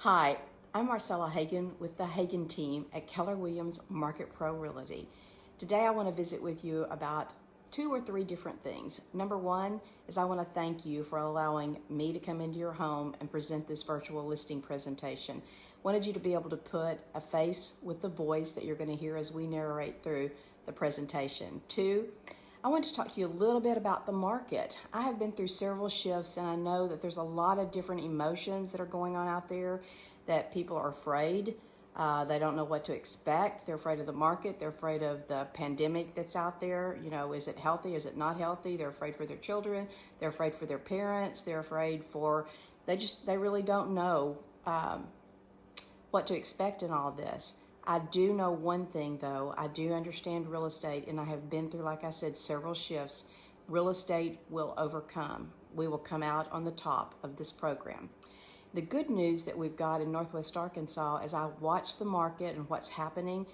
Hi, I'm Marcella Hagan with the Hagan team at Keller Williams Market Pro Realty. Today I want to visit with you about two or three different things. Number one is I want to thank you for allowing me to come into your home and present this virtual listing presentation. Wanted you to be able to put a face with the voice that you're going to hear as we narrate through the presentation. Two, I want to talk to you a little bit about the market. I have been through several shifts and I know that there's a lot of different emotions that are going on out there, that people are afraid. They don't know what to expect. They're afraid of the market. They're afraid of the pandemic that's out there. You know, is it healthy? Is it not healthy? They're afraid for their children. They're afraid for their parents. They're afraid for, they really don't know what to expect in all this. I do know one thing though. I do understand real estate, and I have been through, like I said, several shifts. Real estate will overcome. We will come out on the top of this program. The good news that we've got in Northwest Arkansas, as I watch the market and what's happening,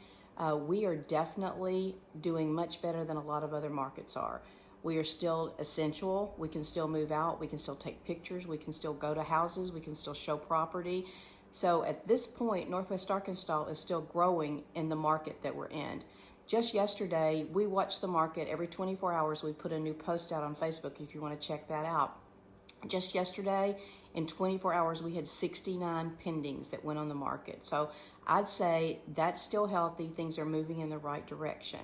we are definitely doing much better than a lot of other markets are. We are still essential. We can still move out. We can still take pictures. We can still go to houses. We can still show property. So at this point, Northwest Arkansas is still growing in the market that we're in. Just yesterday, we watched the market. Every 24 hours, we put a new post out on Facebook if you want to check that out. Just yesterday, in 24 hours, we had 69 pendings that went on the market. So I'd say that's still healthy. Things are moving in the right direction.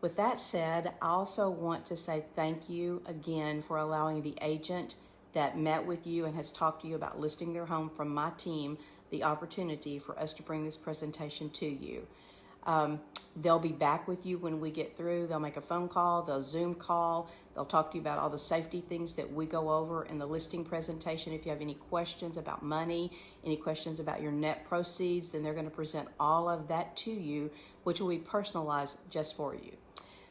With that said, I also want to say thank you again for allowing the agent that met with you and has talked to you about listing their home from my team the opportunity for us to bring this presentation to you. They'll be back with you when we get through. They'll make a phone call, they'll Zoom call, they'll talk to you about all the safety things that we go over in the listing presentation. If you have any questions about money, any questions about your net proceeds, then they're going to present all of that to you, which will be personalized just for you.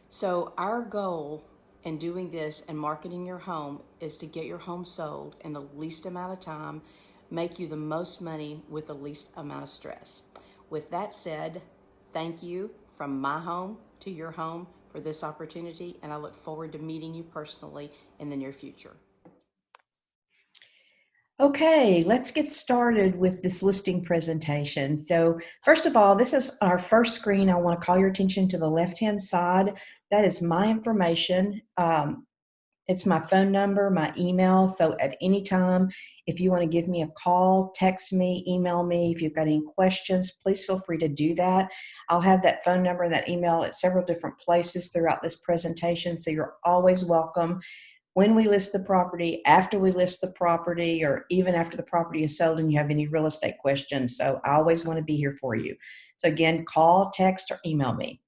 So our goal in doing this and marketing your home is to get your home sold in the least amount of time, make you the most money with the least amount of stress. With that said, thank you from my home to your home for this opportunity, and I look forward to meeting you personally in the near future. Okay, let's get started with this listing presentation. So first of all, this is our first screen. I want to call your attention to the left-hand side. That is my information. It's my phone number, my email. So at any time, if you want to give me a call, text me, email me. If you've got any questions, please feel free to do that. I'll have that phone number and that email at several different places throughout this presentation. So you're always welcome. When we list the property, after we list the property, or even after the property is sold and you have any real estate questions. So I always want to be here for you. So again, call, text, or email me.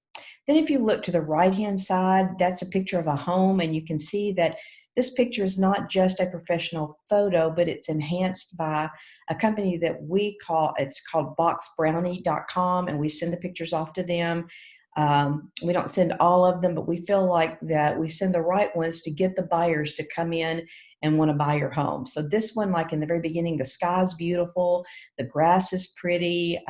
Then if you look to the right-hand side, that's a picture of a home, and you can see that this picture is not just a professional photo, but it's enhanced by a company that it's called boxbrownie.com, and we send the pictures off to them. We don't send all of them, but we feel like that we send the right ones to get the buyers to come in and want to buy your home. So this one, like in the very beginning, the sky's beautiful, the grass is pretty.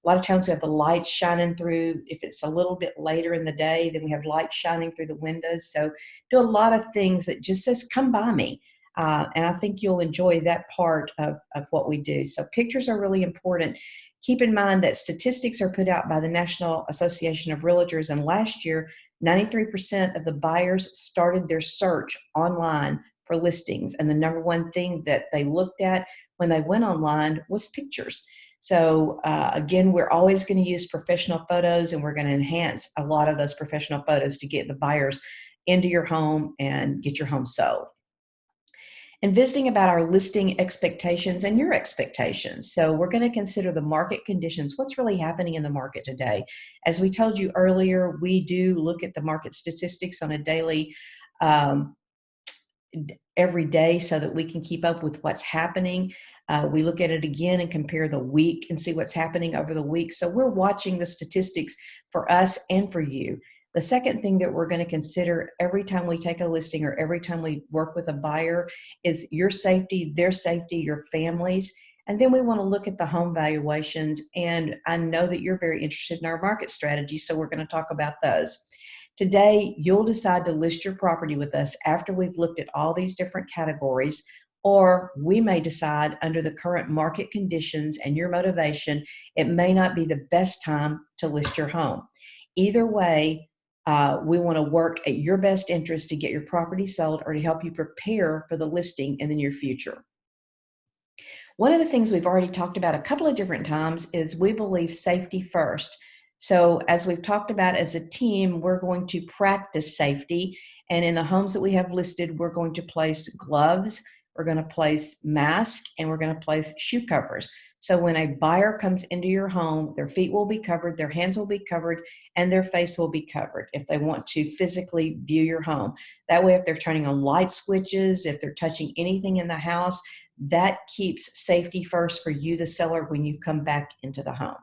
A lot of times we have the lights shining through. If it's a little bit later in the day, then we have lights shining through the windows. So do a lot of things that just says, come by me. And I think you'll enjoy that part of what we do. So pictures are really important. Keep in mind that statistics are put out by the National Association of Realtors, and last year, 93% of the buyers started their search online for listings, and the number one thing that they looked at when they went online was pictures. So again, we're always going to use professional photos, and we're going to enhance a lot of those professional photos to get the buyers into your home and get your home sold. And visiting about our listing expectations and your expectations. So we're going to consider the market conditions, what's really happening in the market today. As we told you earlier, we do look at the market statistics on a daily, every day, so that we can keep up with what's happening. We look at it again and compare the week and see what's happening over the week. So we're watching the statistics for us and for you. The second thing that we're going to consider every time we take a listing or every time we work with a buyer is your safety, their safety, your families. And then we want to look at the home valuations. And I know that you're very interested in our market strategy, so we're going to talk about those. Today, you'll decide to list your property with us after we've looked at all these different categories. or we may decide under the current market conditions and your motivation, it may not be the best time to list your home. Either way, we want to work at your best interest to get your property sold or to help you prepare for the listing in the near future. One of the things we've already talked about a couple of different times is we believe safety first. So, as we've talked about as a team, we're going to practice safety. And in the homes that we have listed, we're going to place gloves, we're going to place masks, and we're going to place shoe covers. So, when a buyer comes into your home, their feet will be covered, their hands will be covered, and their face will be covered if they want to physically view your home. That way, if they're turning on light switches, if they're touching anything in the house, that keeps safety first for you, the seller, when you come back into the home.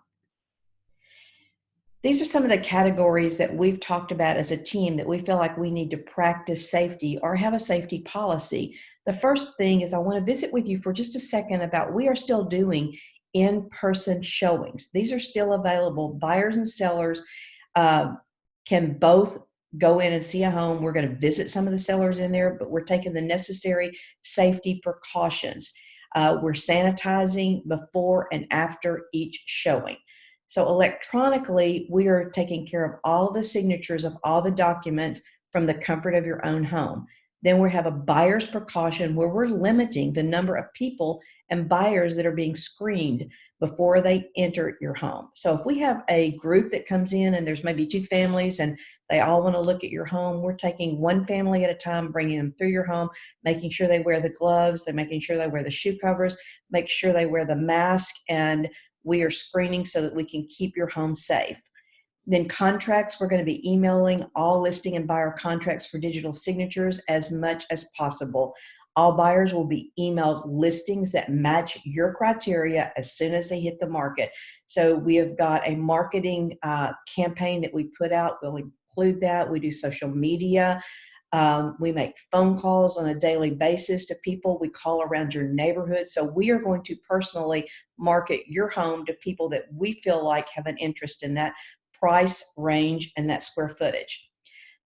These are some of the categories that we've talked about as a team that we feel like we need to practice safety or have a safety policy. The first thing is I want to visit with you for just a second about we are still doing in-person showings. These are still available. Buyers and sellers can both go in and see a home. We're going to visit some of the sellers in there, but we're taking the necessary safety precautions. We're sanitizing before and after each showing. So electronically, we are taking care of all the signatures of all the documents from the comfort of your own home. Then we have a buyer's precaution where we're limiting the number of people and buyers that are being screened before they enter your home. So if we have a group that comes in and there's maybe two families and they all want to look at your home, we're taking one family at a time, bringing them through your home, making sure they wear the gloves, they're making sure they wear the shoe covers, make sure they wear the mask, and we are screening so that we can keep your home safe. Then contracts, we're going to be emailing all listing and buyer contracts for digital signatures as much as possible. All buyers will be emailed listings that match your criteria as soon as they hit the market. So we have got a marketing campaign that we put out. We'll include that. We do social media. We make phone calls on a daily basis to people. We call around your neighborhood. So we are going to personally market your home to people that we feel like have an interest in that price range and that square footage.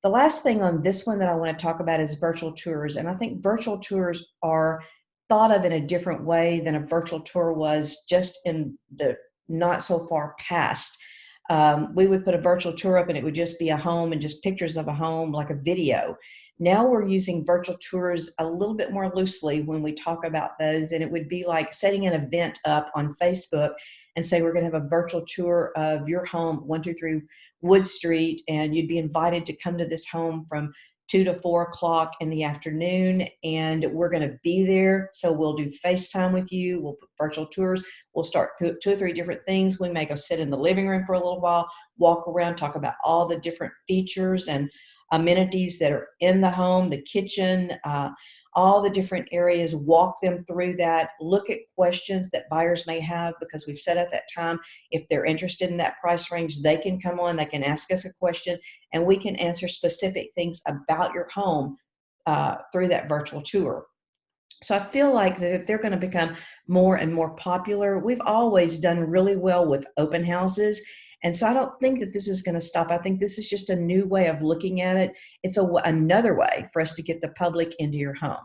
The last thing on this one that I want to talk about is virtual tours. And I think virtual tours are thought of in a different way than a virtual tour was just in the not so far past. We would put a virtual tour up and it would just be a home and just pictures of a home, like a video. Now we're using virtual tours a little bit more loosely when we talk about those, and it would be like setting an event up on Facebook and say we're going to have a virtual tour of your home, 123 Wood Street, and you'd be invited to come to this home from 2 to 4 o'clock in the afternoon, and we're going to be there. So we'll do FaceTime with you. We'll put virtual tours. We'll start two or three different things. We may go sit in the living room for a little while, walk around, talk about all the different features and amenities that are in the home, the kitchen, all the different areas, walk them through that, look at questions that buyers may have, because we've said at that time, if they're interested in that price range, they can come on, they can ask us a question, and we can answer specific things about your home through that virtual tour. So I feel like that they're going to become more and more popular. We've always done really well with open houses. And so I don't think that this is going to stop. I think this is just a new way of looking at it. It's another way for us to get the public into your home.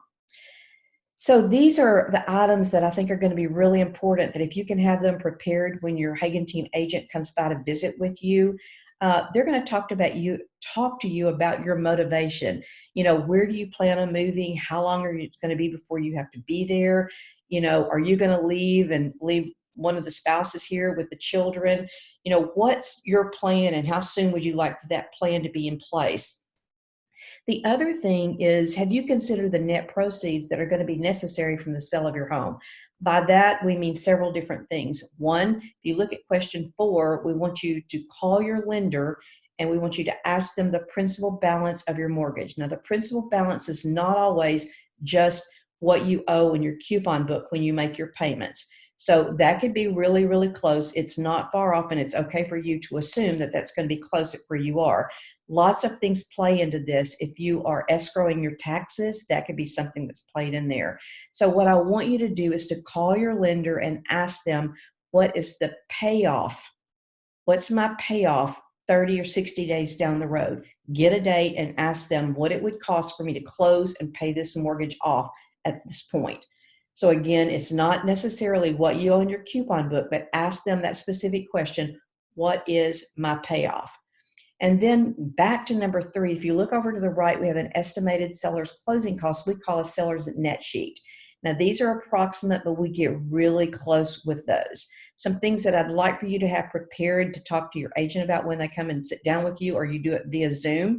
So these are the items that I think are going to be really important, that if you can have them prepared when your Hagan team agent comes by to visit with you, they're going to talk to you about your motivation. You know, where do you plan on moving? How long are you going to be before you have to be there? You know, are you going to leave one of the spouses here with the children? You know, what's your plan and how soon would you like for that plan to be in place? The other thing is, have you considered the net proceeds that are going to be necessary from the sale of your home? By that, we mean several different things. One, if you look at question 4, we want you to call your lender and we want you to ask them the principal balance of your mortgage. Now, the principal balance is not always just what you owe in your coupon book when you make your payments. So that could be really, really close. It's not far off, and it's okay for you to assume that that's going to be close at where you are. Lots of things play into this. If you are escrowing your taxes, that could be something that's played in there. So what I want you to do is to call your lender and ask them, what is the payoff? What's my payoff 30 or 60 days down the road? Get a date and ask them what it would cost for me to close and pay this mortgage off at this point. So again, it's not necessarily what you owe in your coupon book, but ask them that specific question, what is my payoff? And then back to number 3, if you look over to the right, we have an estimated seller's closing cost. We call a seller's net sheet. Now, these are approximate, but we get really close with those. Some things that I'd like for you to have prepared to talk to your agent about when they come and sit down with you, or you do it via Zoom.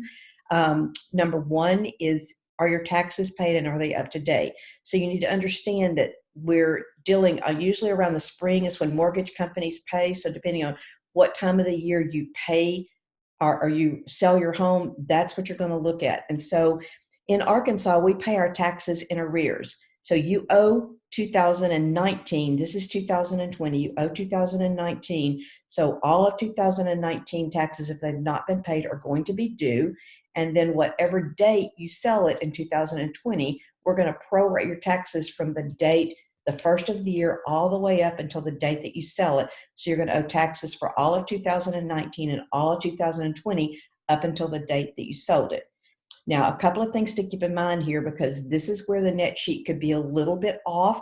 Number 1 is, are your taxes paid and are they up to date? So you need to understand that we're dealing, usually around the spring is when mortgage companies pay. So depending on what time of the year you pay or you sell your home, that's what you're going to look at. And so in Arkansas, we pay our taxes in arrears. So you owe 2019. This is 2020. You owe 2019. So all of 2019 taxes, if they've not been paid, are going to be due. And then whatever date you sell it in 2020, we're going to prorate your taxes from the date, the first of the year, all the way up until the date that you sell it. So you're going to owe taxes for all of 2019 and all of 2020 up until the date that you sold it. Now, a couple of things to keep in mind here, because this is where the net sheet could be a little bit off,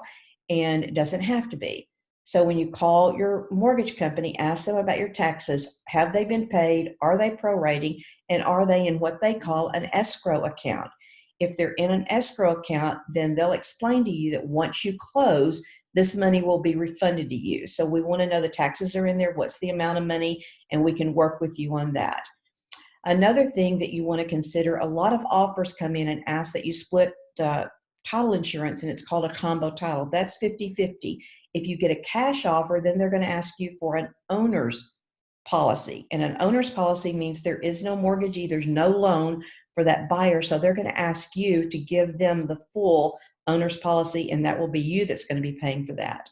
and it doesn't have to be. So when you call your mortgage company, ask them about your taxes. Have they been paid? Are they prorating? And are they in what they call an escrow account? If they're in an escrow account, then they'll explain to you that once you close, this money will be refunded to you. So we want to know the taxes are in there, what's the amount of money, and we can work with you on that. Another thing that you want to consider, a lot of offers come in and ask that you split the title insurance, and it's called a combo title. That's 50-50. If you get a cash offer, then they're going to ask you for an owner's policy. And an owner's policy means there is no mortgagee, there's no loan for that buyer. So they're going to ask you to give them the full owner's policy, and that will be you that's going to be paying for that.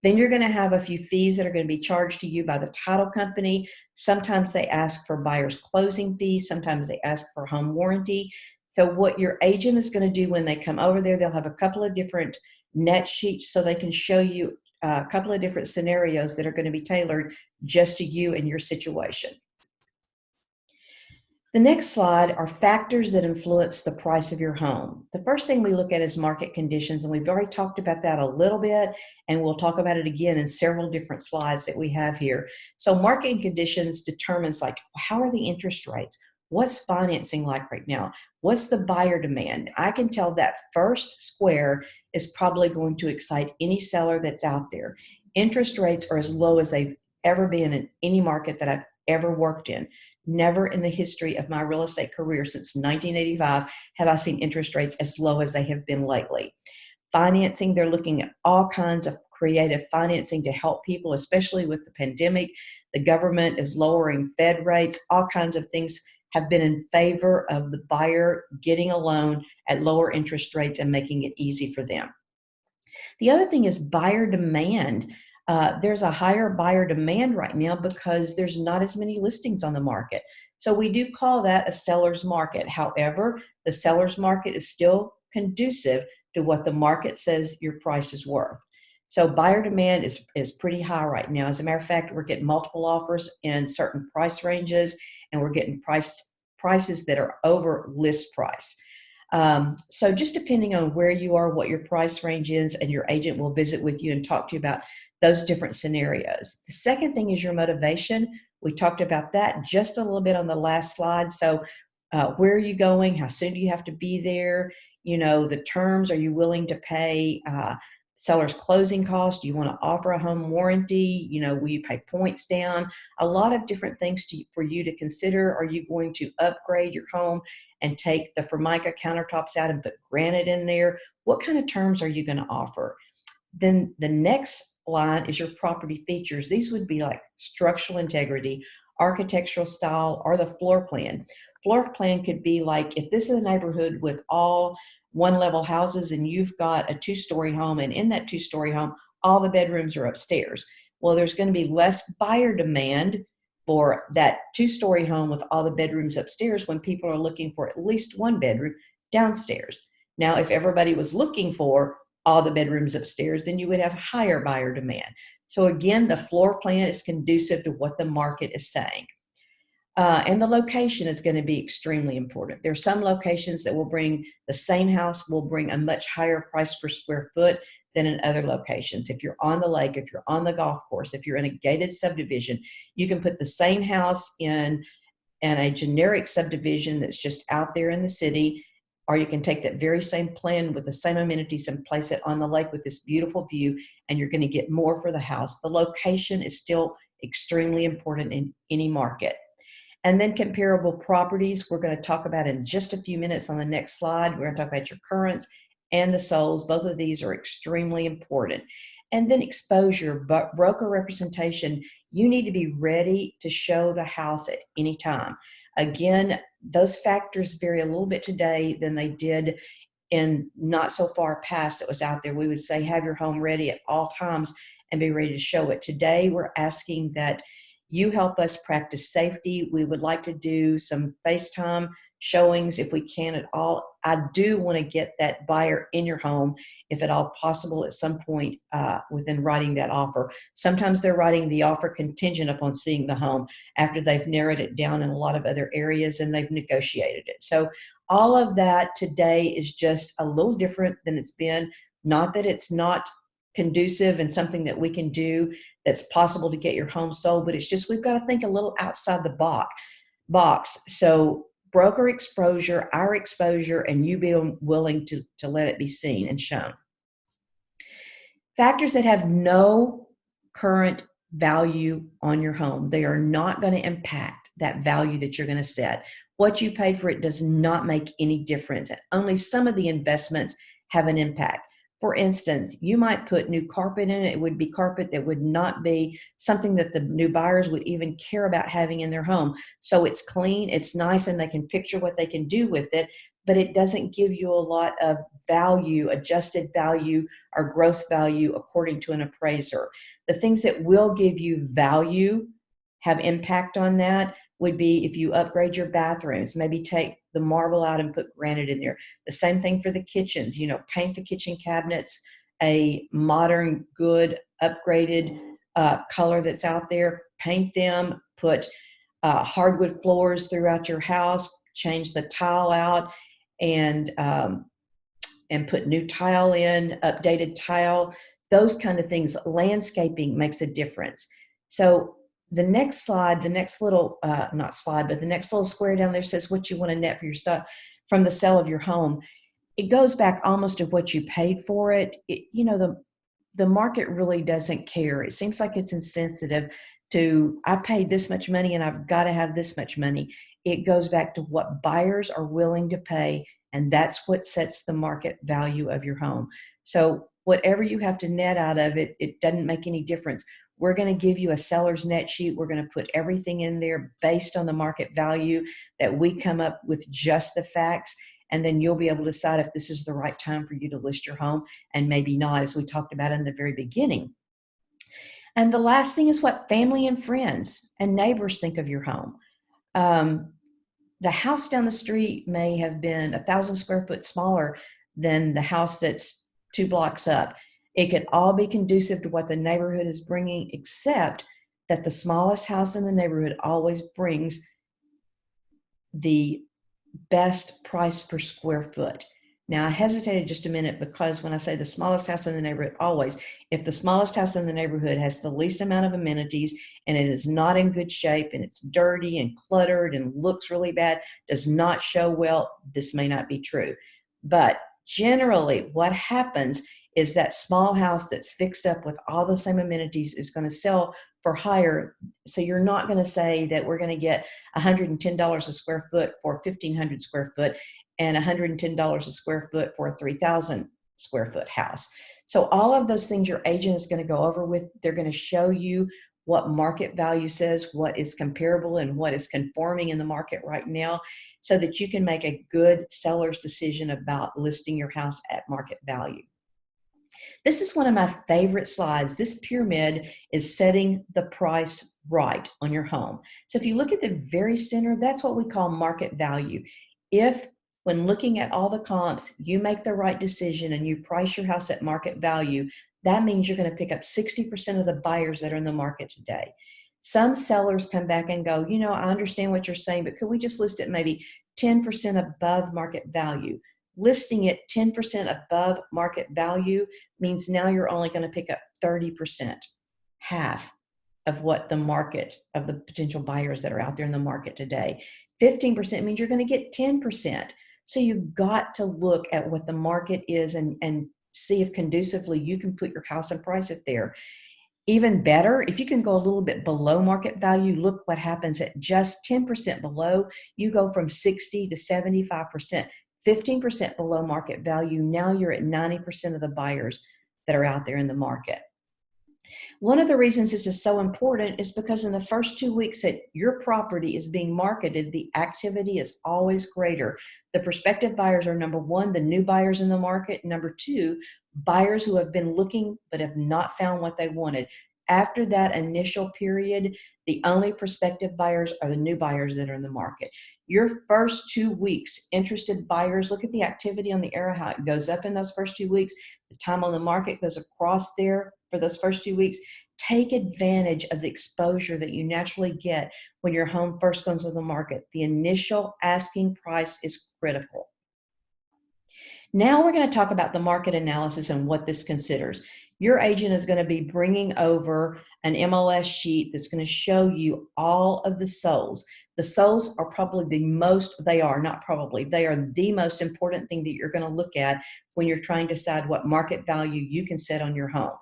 Then you're going to have a few fees that are going to be charged to you by the title company. Sometimes they ask for buyer's closing fees. Sometimes they ask for home warranty. So what your agent is going to do when they come over there, they'll have a couple of different net sheets so they can show you a couple of different scenarios that are going to be tailored just to you and your situation. The next slide are factors that influence the price of your home. The first thing we look at is market conditions, and we've already talked about that a little bit, and we'll talk about it again in several different slides that we have here. So market conditions determines, like, how are the interest rates? What's financing like right now? What's the buyer demand? I can tell that first square is probably going to excite any seller that's out there. Interest rates are as low as they've ever been in any market that I've ever worked in. Never in the history of my real estate career since 1985 have I seen interest rates as low as they have been lately. Financing, they're looking at all kinds of creative financing to help people, especially with the pandemic. The government is lowering Fed rates. All kinds of things have been in favor of the buyer getting a loan at lower interest rates and making it easy for them. The other thing is buyer demand. There's a higher buyer demand right now because there's not as many listings on the market. So we do call that a seller's market. However, the seller's market is still conducive to what the market says your price is worth. So buyer demand is pretty high right now. As a matter of fact, we're getting multiple offers in certain price ranges, and we're getting prices that are over list price. So just depending on where you are, what your price range is, and your agent will visit with you and talk to you about those different scenarios. The second thing is your motivation. We talked about that just a little bit on the last slide. So where are you going? How soon do you have to be there? You know, the terms, are you willing to pay seller's closing costs? Do you want to offer a home warranty? You know, will you pay points down? A lot of different things for you to consider. Are you going to upgrade your home and take the Formica countertops out and put granite in there? What kind of terms are you going to offer? Then the next line is your property features. These would be like structural integrity, architectural style, or the floor plan. Floor plan could be like, if this is a neighborhood with all one-level houses and you've got a two-story home, and in that two-story home, all the bedrooms are upstairs. Well, there's going to be less buyer demand for that two-story home with all the bedrooms upstairs when people are looking for at least one bedroom downstairs. Now, if everybody was looking for all the bedrooms upstairs, then you would have higher buyer demand. So again, the floor plan is conducive to what the market is saying. And the location is going to be extremely important. There are some locations that will bring the same house will bring a much higher price per square foot than in other locations. If you're on the lake, if you're on the golf course, if you're in a gated subdivision, you can put the same house in a generic subdivision that's just out there in the city, or you can take that very same plan with the same amenities and place it on the lake with this beautiful view, and you're going to get more for the house. The location is still extremely important in any market. And then comparable properties, we're going to talk about in just a few minutes on the next slide. We're going to talk about your currents and the solds. Both of these are extremely important. And then exposure, but broker representation, you need to be ready to show the house at any time. Again, those factors vary a little bit today than they did in not so far past that was out there. We would say have your home ready at all times and be ready to show it. Today, we're asking that you help us practice safety. We would like to do some FaceTime showings if we can at all. I do want to get that buyer in your home, if at all possible, at some point within writing that offer. Sometimes they're writing the offer contingent upon seeing the home after they've narrowed it down in a lot of other areas and they've negotiated it. So all of that today is just a little different than it's been. Not that it's not conducive and something that we can do that's possible to get your home sold, but it's just we've got to think a little outside the box. So broker exposure, our exposure, and you being willing to let it be seen and shown. Factors that have no current value on your home, they are not going to impact that value that you're going to set. What you paid for it does not make any difference. And only some of the investments have an impact. For instance, you might put new carpet in it. It would be carpet that would not be something that the new buyers would even care about having in their home. So it's clean, it's nice, and they can picture what they can do with it, but it doesn't give you a lot of value, adjusted value or gross value according to an appraiser. The things that will give you value, have impact on that, would be if you upgrade your bathrooms, maybe take the marble out and put granite in there. The same thing for the kitchens, paint the kitchen cabinets a modern, good, upgraded color that's out there. Paint them, put hardwood floors throughout your house, change the tile out, and put new tile in, updated tile, those kind of things. Landscaping makes a difference. So the next slide, the next little, not slide, but the next little square down there says what you want to net for yourself from the sale of your home. It goes back almost to what you paid for it. The market really doesn't care. It seems like it's insensitive to, I paid this much money and I've got to have this much money. It goes back to what buyers are willing to pay, and that's what sets the market value of your home. So whatever you have to net out of it, it doesn't make any difference. We're going to give you a seller's net sheet. We're going to put everything in there based on the market value that we come up with, just the facts. And then you'll be able to decide if this is the right time for you to list your home and maybe not, as we talked about in the very beginning. And the last thing is what family and friends and neighbors think of your home. The house down the street may have been 1,000 square foot smaller than the house that's 2 blocks up. It could all be conducive to what the neighborhood is bringing, except that the smallest house in the neighborhood always brings the best price per square foot. Now, I hesitated just a minute because when I say the smallest house in the neighborhood, always, if the smallest house in the neighborhood has the least amount of amenities and it is not in good shape and it's dirty and cluttered and looks really bad, does not show well, this may not be true. But generally, what happens is that small house that's fixed up with all the same amenities is going to sell for higher. So you're not going to say that we're going to get $110 a square foot for 1,500 square foot and $110 a square foot for a 3,000 square foot house. So all of those things your agent is going to go over with, they're going to show you what market value says, what is comparable and what is conforming in the market right now, so that you can make a good seller's decision about listing your house at market value. This is one of my favorite slides. This pyramid is setting the price right on your home. So if you look at the very center, that's what we call market value. If, when looking at all the comps, you make the right decision and you price your house at market value, that means you're going to pick up 60% of the buyers that are in the market today. Some sellers come back and go, I understand what you're saying, but could we just list it maybe 10% above market value? Listing it 10% above market value means now you're only going to pick up 30%, half of what the market of the potential buyers that are out there in the market today. 15% means you're going to get 10%. So you've got to look at what the market is and see if conducively you can put your house and price it there. Even better, if you can go a little bit below market value, look what happens at just 10% below. You go from 60 to 75%, 15% below market value. Now you're at 90% of the buyers that are out there in the market. One of the reasons this is so important is because in the first 2 weeks that your property is being marketed, the activity is always greater. The prospective buyers are, number one, the new buyers in the market. Number two, buyers who have been looking but have not found what they wanted. After that initial period, the only prospective buyers are the new buyers that are in the market. Your first 2 weeks, interested buyers, look at the activity on the arrow, how it goes up in those first 2 weeks. The time on the market goes across there for those first 2 weeks. Take advantage of the exposure that you naturally get when your home first goes on the market. The initial asking price is critical. Now we're going to talk about the market analysis and what this considers. Your agent is going to be bringing over an MLS sheet that's going to show you all of the solds. The solds are probably the most, they are the most important thing that you're going to look at when you're trying to decide what market value you can set on your home.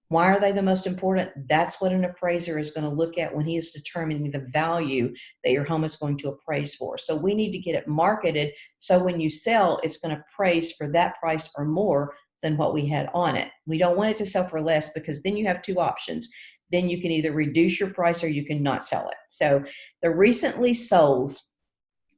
Why are they the most important? That's what an appraiser is going to look at when he is determining the value that your home is going to appraise for. So we need to get it marketed so when you sell, it's going to appraise for that price or more than what we had on it. We don't want it to sell for less because then you have two options. Then you can either reduce your price or you can not sell it. So the recently solds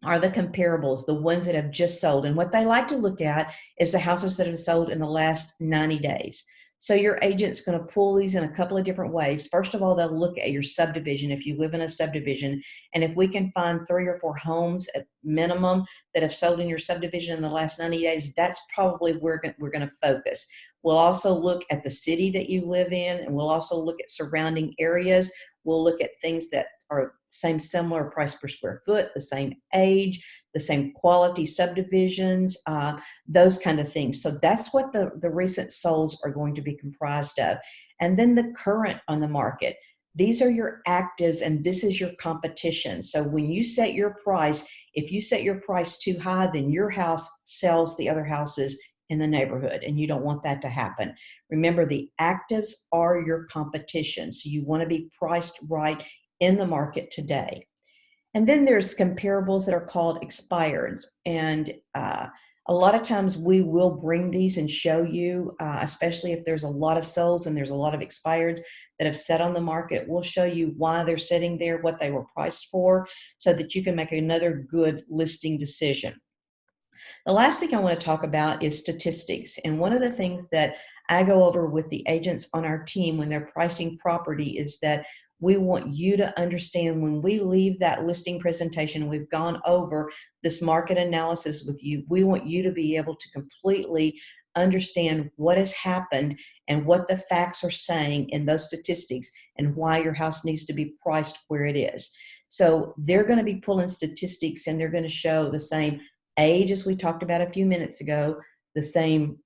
are the comparables, the ones that have just sold. And what they like to look at is the houses that have sold in the last 90 days. So your agent's going to pull these in a couple of different ways. First of all, they'll look at your subdivision if you live in a subdivision. And if we can find 3 or 4 homes at minimum that have sold in your subdivision in the last 90 days, that's probably where we're going to focus. We'll also look at the city that you live in, and we'll also look at surrounding areas. We'll look at things that are similar price per square foot, the same age, the same quality subdivisions, those kind of things. So that's what the recent solds are going to be comprised of. And then the current on the market. These are your actives and this is your competition. So when you set your price, if you set your price too high, then your house sells the other houses in the neighborhood, and you don't want that to happen. Remember, the actives are your competition. So you want to be priced right in the market today. And then there's comparables that are called expireds. And a lot of times we will bring these and show you, especially if there's a lot of solds and there's a lot of expireds that have set on the market. We'll show you why they're sitting there, what they were priced for, so that you can make another good listing decision. The last thing I want to talk about is statistics. And one of the things that I go over with the agents on our team when they're pricing property is that we want you to understand when we leave that listing presentation, we've gone over this market analysis with you. We want you to be able to completely understand what has happened and what the facts are saying in those statistics and why your house needs to be priced where it is. So they're going to be pulling statistics and they're going to show the same age as we talked about a few minutes ago, the same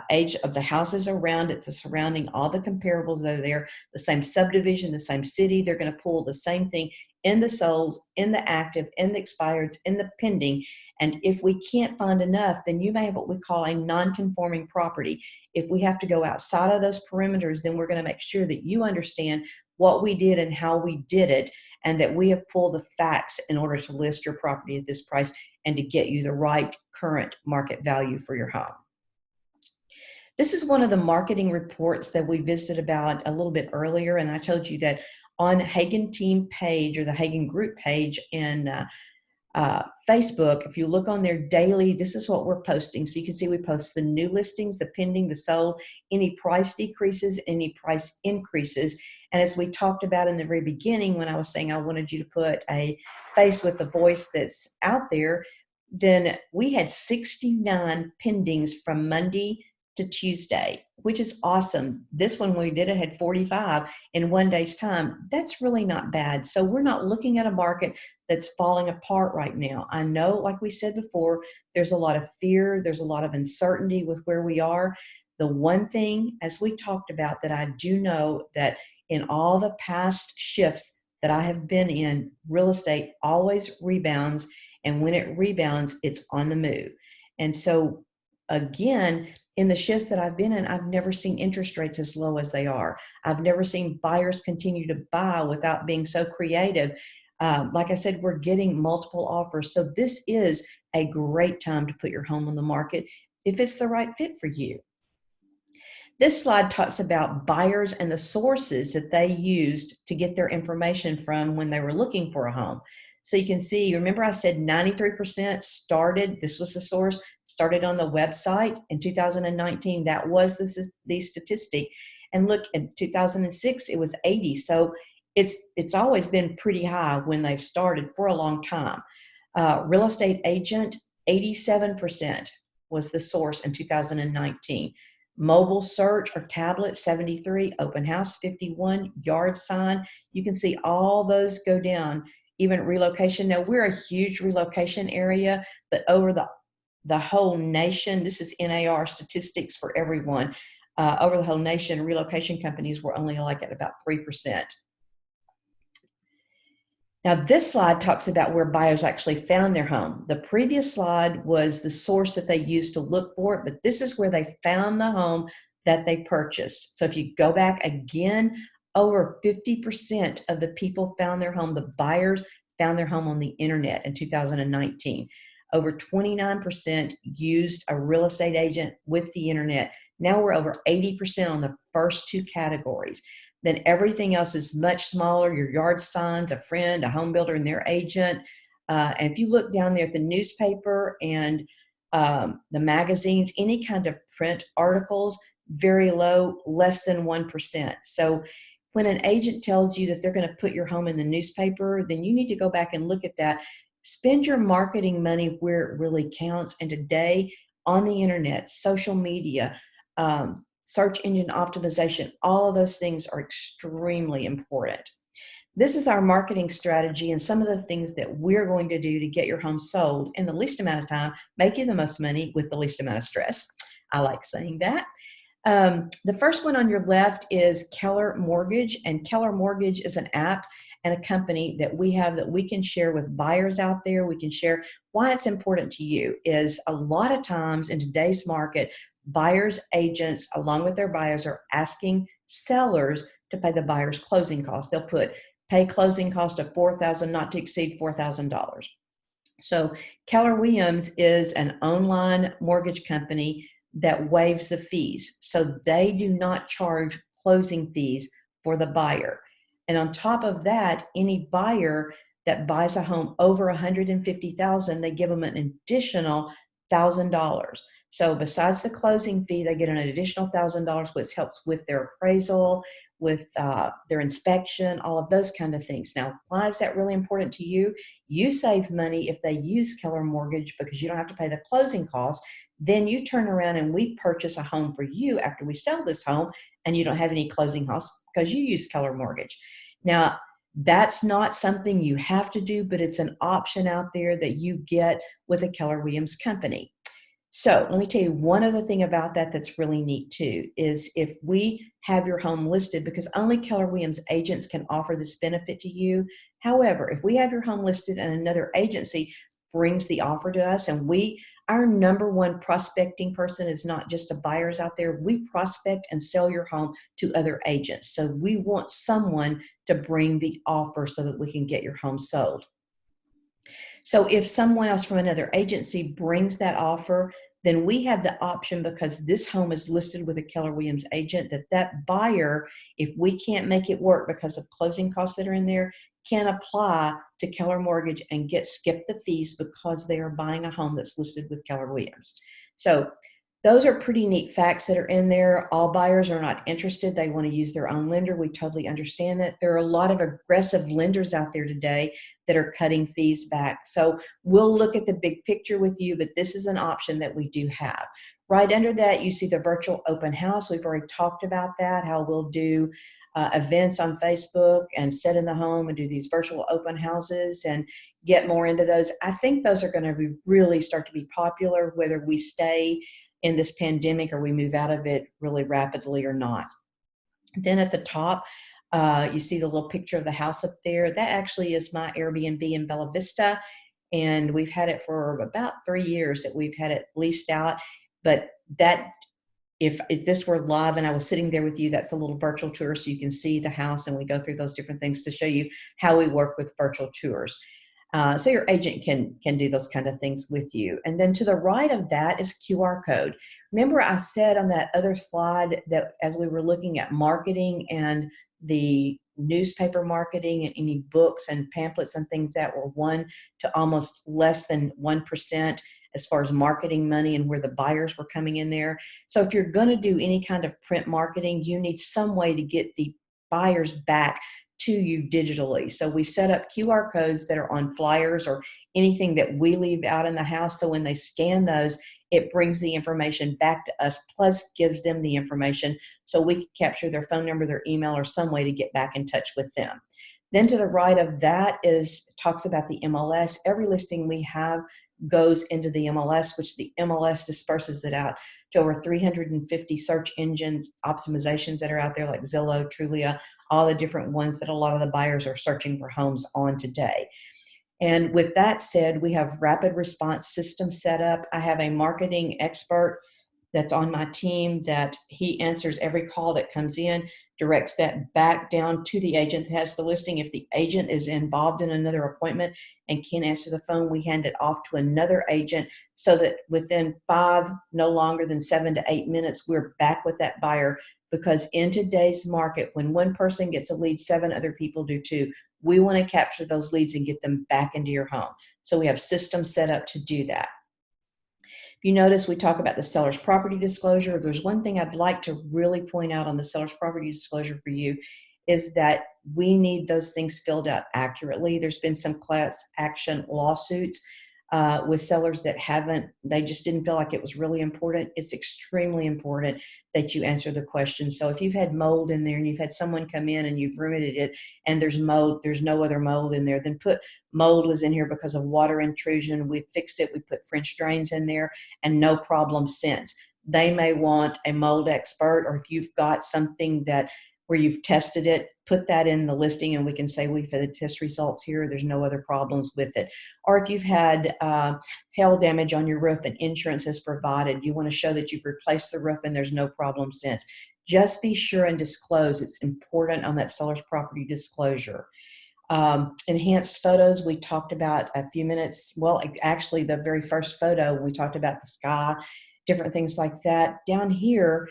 age of the houses around it, the surrounding, all the comparables that are there, the same subdivision, the same city. They're going to pull the same thing in the solds, in the active, in the expireds, in the pending. And if we can't find enough, then you may have what we call a non-conforming property. If we have to go outside of those perimeters, then we're going to make sure that you understand what we did and how we did it, and that we have pulled the facts in order to list your property at this price and to get you the right current market value for your home. This is one of the marketing reports that we visited about a little bit earlier, and I told you that on Hagan team page or the Hagan group page in Facebook, if you look on there daily, this is what we're posting. So you can see we post the new listings, the pending, the sold, any price decreases, any price increases. And as we talked about in the very beginning, when I was saying I wanted you to put a face with the voice that's out there, then we had 69 pendings from Monday to Tuesday, which is awesome. This one we did it had 45 in one day's time. That's really not bad. So we're not looking at a market that's falling apart right now. I know, like we said before, there's a lot of fear, there's a lot of uncertainty with where we are. The one thing, as we talked about, that I do know that in all the past shifts that I have been in, real estate always rebounds. And when it rebounds, it's on the move. And so, again, in the shifts that I've been in, I've never seen interest rates as low as they are. I've never seen buyers continue to buy without being so creative. Like I said, we're getting multiple offers. So this is a great time to put your home on the market if it's the right fit for you. This slide talks about buyers and the sources that they used to get their information from when they were looking for a home. So you can see, remember I said 93% started, this was the source, started on the website in 2019. That was the statistic. And look, in 2006, it was 80. So it's always been pretty high when they've started for a long time. Real estate agent, 87% was the source in 2019. Mobile search or tablet, 73, open house, 51, yard sign. You can see all those go down, even relocation. Now, we're a huge relocation area, but over the whole nation, this is NAR statistics for everyone, over the whole nation, relocation companies were only like at about 3%. Now, this slide talks about where buyers actually found their home. The previous slide was the source that they used to look for it, but this is where they found the home that they purchased. So if you go back again, over 50% of the people found their home, the buyers found their home on the internet in 2019. Over 29% used a real estate agent with the internet. Now we're over 80% on the first two categories. Then everything else is much smaller. Your yard signs, a friend, a home builder, and their agent. And if you look down there at the newspaper and the magazines, any kind of print articles, very low, less than 1%. So when an agent tells you that they're going to put your home in the newspaper, then you need to go back and look at that. Spend your marketing money where it really counts. And today, on the internet, social media, search engine optimization, all of those things are extremely important. This is our marketing strategy and some of the things that we're going to do to get your home sold in the least amount of time, make you the most money with the least amount of stress. I like saying that. The first one on your left is Keller Mortgage, and Keller Mortgage is an app and a company that we have that we can share with buyers out there. We can share why it's important to you. Is a lot of times in today's market, buyers agents, along with their buyers, are asking sellers to pay the buyer's closing costs. They'll put pay closing cost of $4,000, not to exceed $4,000. So Keller Williams is an online mortgage company that waives the fees. So they do not charge closing fees for the buyer. And on top of that, any buyer that buys a home over $150,000, they give them an additional $1,000. So besides the closing fee, they get an additional $1,000, which helps with their appraisal, with their inspection, all of those kind of things. Now, why is that really important to you? You save money if they use Keller Mortgage because you don't have to pay the closing costs. Then you turn around and we purchase a home for you after we sell this home, and you don't have any closing costs because you use Keller Mortgage. Now, that's not something you have to do, but it's an option out there that you get with a Keller Williams company. So let me tell you one other thing about that that's really neat too, is if we have your home listed, because only Keller Williams agents can offer this benefit to you. However, if we have your home listed and another agency brings the offer to us, and our number one prospecting person is not just the buyers out there. We prospect and sell your home to other agents. So we want someone to bring the offer so that we can get your home sold. So if someone else from another agency brings that offer, then we have the option, because this home is listed with a Keller Williams agent, that buyer, if we can't make it work because of closing costs that are in there, can apply to Keller Mortgage and skip the fees because they are buying a home that's listed with Keller Williams. So those are pretty neat facts that are in there. All buyers are not interested. They want to use their own lender. We totally understand that. There are a lot of aggressive lenders out there today that are cutting fees back. So we'll look at the big picture with you, but this is an option that we do have. Right under that, you see the virtual open house. We've already talked about that, how we'll do events on Facebook and sit in the home and do these virtual open houses and get more into those. I think those are going to be really start to be popular, whether we stay in this pandemic or we move out of it really rapidly or not. Then at the top, you see the little picture of the house up there. That actually is my Airbnb in Bella Vista. And we've had it for about 3 years that we've had it leased out. But that, if this were live and I was sitting there with you, that's a little virtual tour so you can see the house, and we go through those different things to show you how we work with virtual tours. So your agent can do those kind of things with you. And then to the right of that is QR code. Remember I said on that other slide that as we were looking at marketing and the newspaper marketing and any books and pamphlets and things that were 1 to almost less than 1% as far as marketing money and where the buyers were coming in there. So if you're going to do any kind of print marketing, you need some way to get the buyers back to you digitally. So we set up QR codes that are on flyers or anything that we leave out in the house. So when they scan those, it brings the information back to us, plus gives them the information so we can capture their phone number, their email, or some way to get back in touch with them. Then to the right of that talks about the MLS. Every listing we have goes into the MLS, which the MLS disperses it out to over 350 search engine optimizations that are out there, like Zillow, Trulia, all the different ones that a lot of the buyers are searching for homes on today. And with that said, we have rapid response system set up. I have a marketing expert that's on my team that he answers every call that comes in, directs that back down to the agent that has the listing. If the agent is involved in another appointment and can't answer the phone, we hand it off to another agent so that within 5, no longer than 7 to 8 minutes, we're back with that buyer. Because in today's market, when one person gets a lead, 7 other people do too. We want to capture those leads and get them back into your home. So we have systems set up to do that. If you notice, we talk about the seller's property disclosure. There's one thing I'd like to really point out on the seller's property disclosure for you is that we need those things filled out accurately. There's been some class action lawsuits with sellers that they just didn't feel like it was really important. It's extremely important that you answer the question. So if you've had mold in there and you've had someone come in and you've remitted it and there's mold, there's no other mold in there, then put mold was in here because of water intrusion. We fixed it. We put French drains in there and no problem since. They may want a mold expert, or if you've got something where you've tested it, put that in the listing and we can say we've had the test results here. There's no other problems with it. Or if you've had hail damage on your roof and insurance has provided, you want to show that you've replaced the roof and there's no problem since. Just be sure and disclose. It's important on that seller's property disclosure. Enhanced photos, we talked about a few minutes. Well, actually the very first photo, we talked about the sky, different things like that. Down here,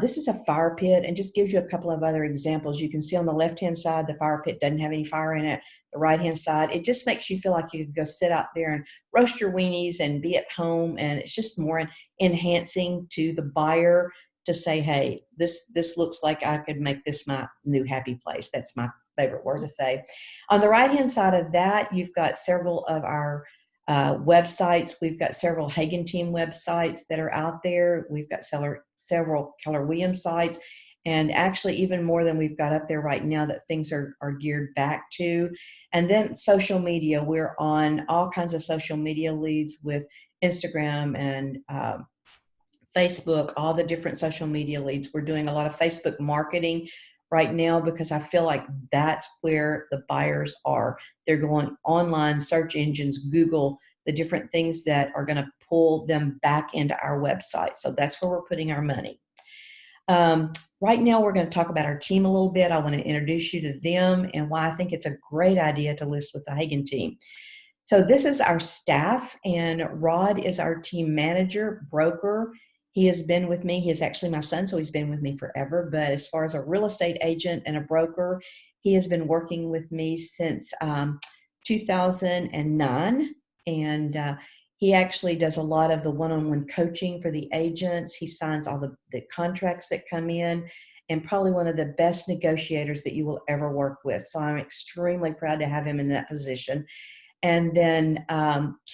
this is a fire pit and just gives you a couple of other examples. You can see on the left-hand side, the fire pit doesn't have any fire in it. The right-hand side, it just makes you feel like you could go sit out there and roast your weenies and be at home. And it's just more enhancing to the buyer to say, hey, this looks like I could make this my new happy place. That's my favorite word to say. On the right-hand side of that, you've got several of our websites. We've got several Hagan team websites that are out there. We've got several Keller Williams sites, and actually even more than we've got up there right now that things are geared back to. And then social media. We're on all kinds of social media leads with Instagram and Facebook, all the different social media leads. We're doing a lot of Facebook marketing right now because I feel like that's where the buyers are. They're going online, search engines, Google, the different things that are going to pull them back into our website. So that's where we're putting our money. Right now, we're going to talk about our team a little bit. I want to introduce you to them and why I think it's a great idea to list with the Hagan team. So this is our staff, and Rod is our team manager, broker. He has been with me. He is actually my son, so he's been with me forever. But as far as a real estate agent and a broker, he has been working with me since 2009. And he actually does a lot of the one-on-one coaching for the agents. He signs all the contracts that come in, and probably one of the best negotiators that you will ever work with. So I'm extremely proud to have him in that position. And then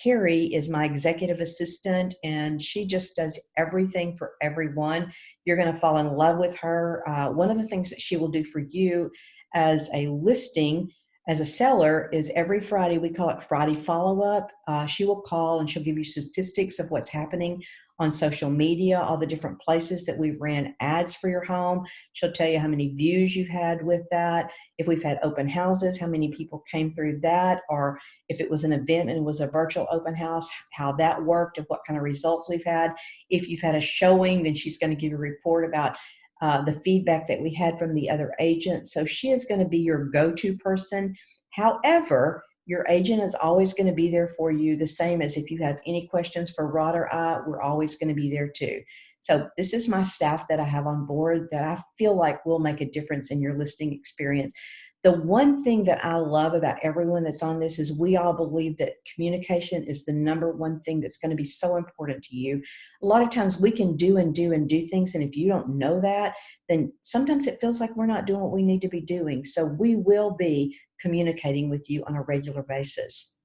Carrie is my executive assistant, and she just does everything for everyone. You're going to fall in love with her. One of the things that she will do for you as a listing, as a seller, is every Friday, we call it Friday follow-up. She will call and she'll give you statistics of what's happening on social media, all the different places that we've ran ads for your home. She'll tell you how many views you've had with that, if we've had open houses, how many people came through that, or if it was an event and it was a virtual open house, how that worked and what kind of results we've had. If you've had a showing, then she's going to give you a report about the feedback that we had from the other agents. So she is going to be your go-to person. However, your agent is always going to be there for you, the same as if you have any questions for Rod or I, we're always going to be there too. So this is my staff that I have on board that I feel like will make a difference in your listing experience. The one thing that I love about everyone that's on this is we all believe that communication is the number one thing that's going to be so important to you. A lot of times we can do things, and if you don't know that, then sometimes it feels like we're not doing what we need to be doing. So we will be communicating with you on a regular basis.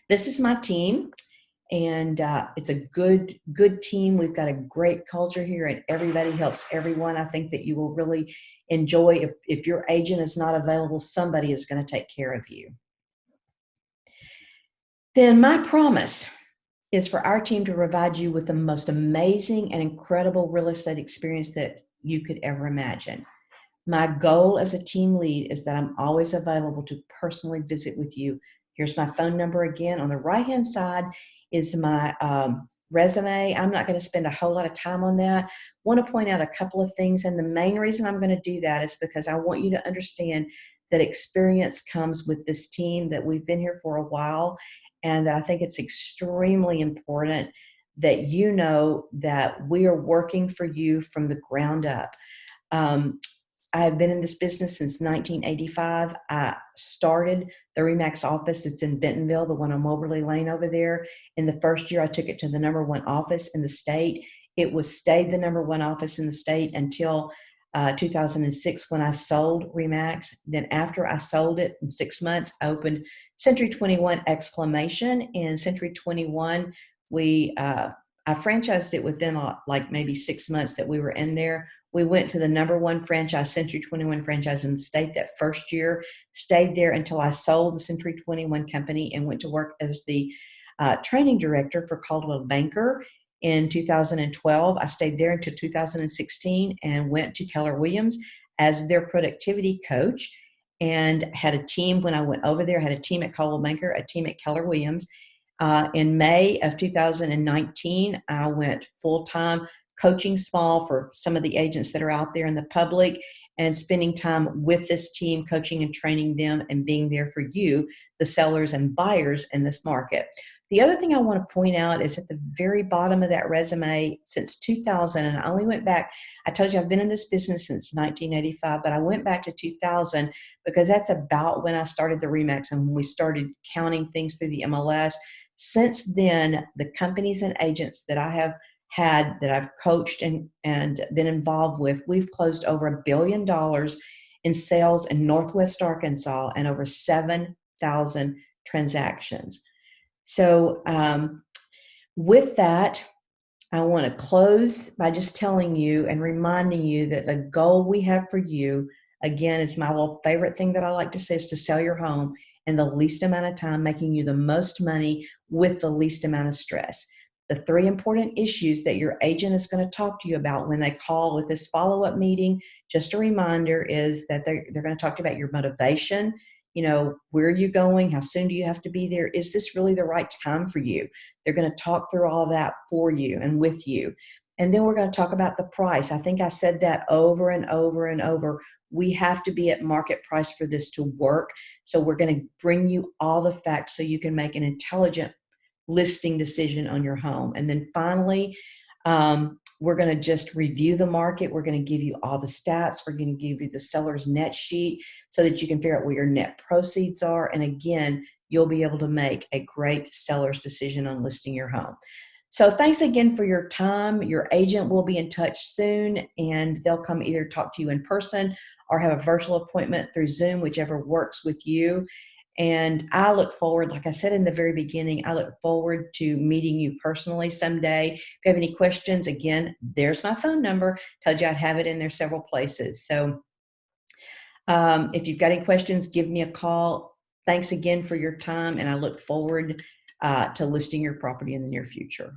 This is my team, and it's a good team. We've got a great culture here, and everybody helps everyone. I think that you will really enjoy. If your agent is not available, somebody is going to take care of you. Then my promise is for our team to provide you with the most amazing and incredible real estate experience that you could ever imagine. My goal as a team lead is that I'm always available to personally visit with you. Here's my phone number again. On the right-hand side is my resume. I'm not going to spend a whole lot of time on that. I want to point out a couple of things, and the main reason I'm going to do that is because I want you to understand that experience comes with this team, that we've been here for a while, and that I think it's extremely important that you know that we are working for you from the ground up. I have been in this business since 1985. I started the RE/MAX office. It's in Bentonville, the one on Moberly Lane over there. In the first year, I took it to the number one office in the state. It stayed the number one office in the state until 2006 when I sold RE/MAX. Then after I sold it in 6 months, I opened Century 21 Exclamation. And Century 21, I franchised it within like maybe 6 months that we were in there. We went to the number one franchise, Century 21 franchise in the state that first year, stayed there until I sold the Century 21 company and went to work as the training director for Caldwell Banker in 2012. I stayed there until 2016 and went to Keller Williams as their productivity coach, and had a team when I went over there. I had a team at Caldwell Banker, a team at Keller Williams. In May of 2019, I went full-time coaching small for some of the agents that are out there in the public, and spending time with this team, coaching and training them and being there for you, the sellers and buyers in this market. The other thing I want to point out is at the very bottom of that resume, since 2000, and I only went back, I told you I've been in this business since 1985, but I went back to 2000 because that's about when I started the RE/MAX and when we started counting things through the MLS. Since then, the companies and agents that I have had, that I've coached and been involved with, we've closed over $1 billion in sales in Northwest Arkansas and over 7,000 transactions. So with that, I want to close by just telling you and reminding you that the goal we have for you, again, is my little favorite thing that I like to say, is to sell your home in the least amount of time, making you the most money with the least amount of stress. The 3 important issues that your agent is going to talk to you about when they call with this follow-up meeting, just a reminder, is that they're going to talk to you about your motivation. Where are you going? How soon do you have to be there? Is this really the right time for you? They're going to talk through all that for you and with you. And then we're going to talk about the price. I think I said that over and over and over. We have to be at market price for this to work. So we're going to bring you all the facts so you can make an intelligent listing decision on your home. And then finally, we're going to just review the market. We're going to give you all the stats. We're going to give you the seller's net sheet so that you can figure out what your net proceeds are. And again, you'll be able to make a great seller's decision on listing your home. So thanks again for your time. Your agent will be in touch soon, and they'll come either talk to you in person or have a virtual appointment through Zoom, whichever works with you. And I look forward, like I said in the very beginning, I look forward to meeting you personally someday. If you have any questions, again, there's my phone number. Told you I'd have it in there several places. So if you've got any questions, give me a call. Thanks again for your time, and I look forward to listing your property in the near future.